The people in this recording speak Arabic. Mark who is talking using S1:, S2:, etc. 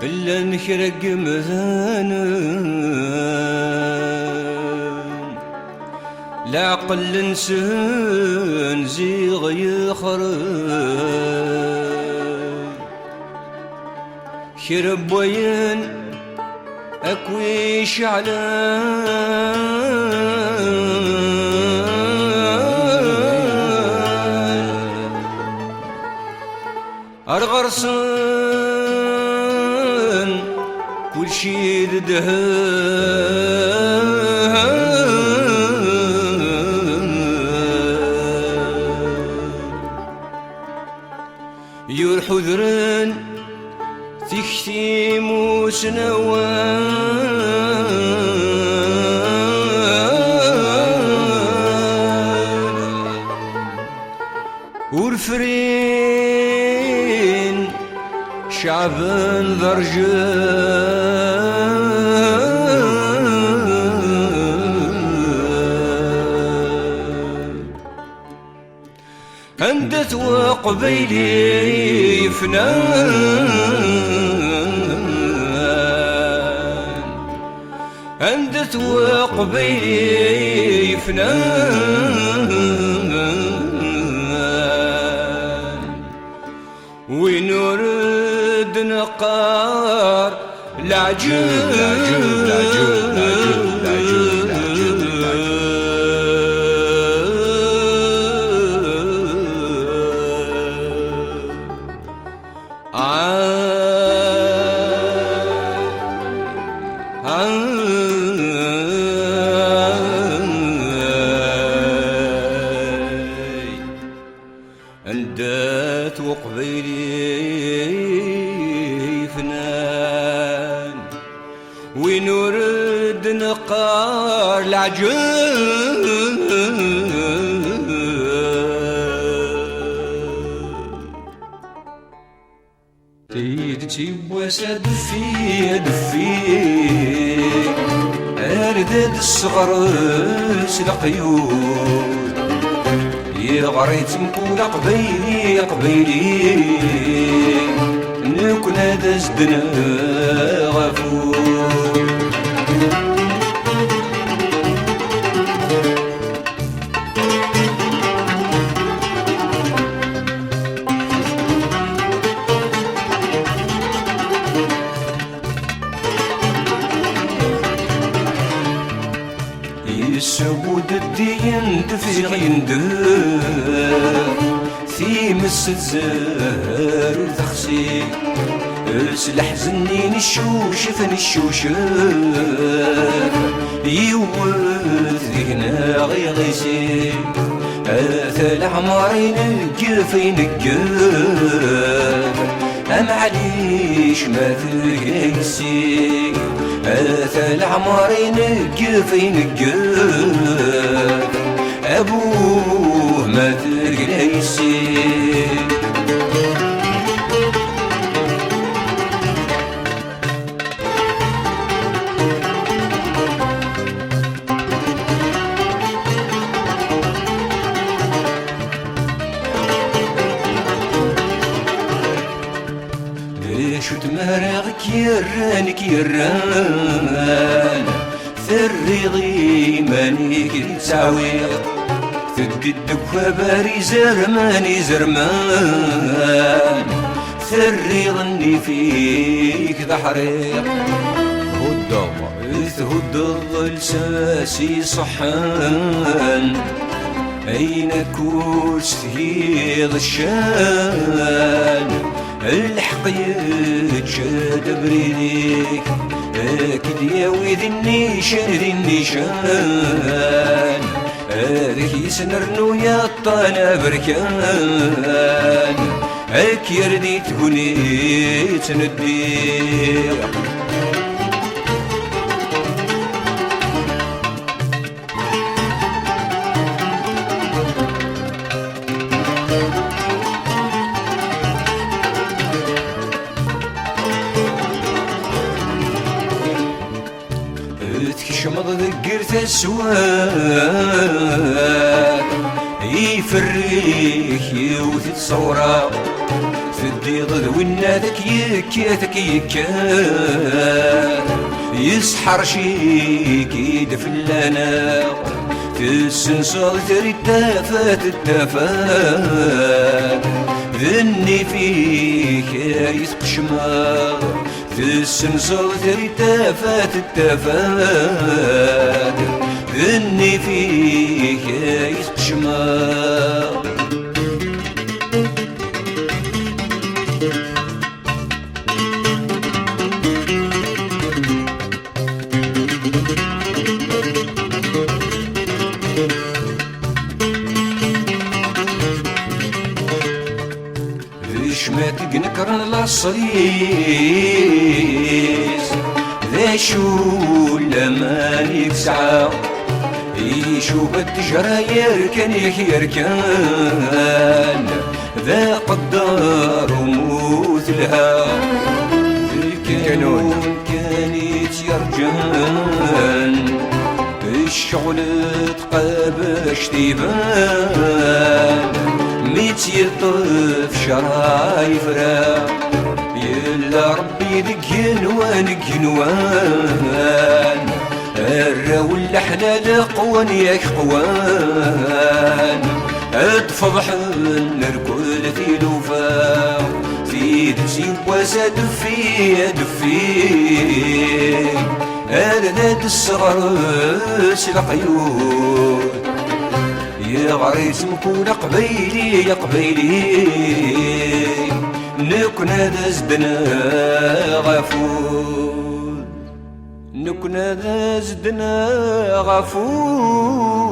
S1: إلا نخرق مثانا لا عقل نسان زيغ يخرج خرب وين أكوي شعلان أرغرسن كل شي يور حذرن تختيم وسنوان ورفرين شعبا ذرجان هندت وقبيلي فنان هندت وقبيلي فنان ونرد نقار أندات وقبيلي فنان ونرد نقار العجل تيدتي بواسا دفي أردد الصغر سلقيود يغريت مقول قبيلي نكون هذا زدنا غفور يسود الدين دفي يندف في مس الزهر وتخسي سلح زنين الشوشف يوث ذهنا غيغيسي هذا العمرين القفين القف معليش ما تقيسي هذا العمرين القفين القف أبوه ما تقيسي شو تمارغك يرانك يران ثريضي مانيك تساويق تقدك باري زرمان ثريضني فيك ذحريق هد الساسي صحان أين كوس تهيض الشان الحق يتشاد بريديك اكد يا ويذ النيشان هذاك يسنرنو يا الطانا بركان هاك يردي تقولي تنديق شمض ذكر تسواد يفريك يوث تصورا تدي ضد ونادك يكاتك يكات يسحر شيك يدفلنا تسنصر تريد تافات التافات ذني فيك يتقشمر تسنصر تريد تافات التافات ذني فيك يتقشمر ما تقنكر الصريس ذا شو لما يسعى يشوف التجرى يركن يركن ذا قدار وموت لها الكانون كانت يرجن الشغل تقابش تيبان ميت يطف شرايف راه يلا ربي ذك ينوان ينوان الراو الحلال قوان ياك قوان اتفضح نركض في لوفا في دسين واسا دفي دفي هذا الصغر القيود يا غريس مكون قبيلي يا قبيلي نكون هذا زدنا غفور نكون هذا زدنا غفور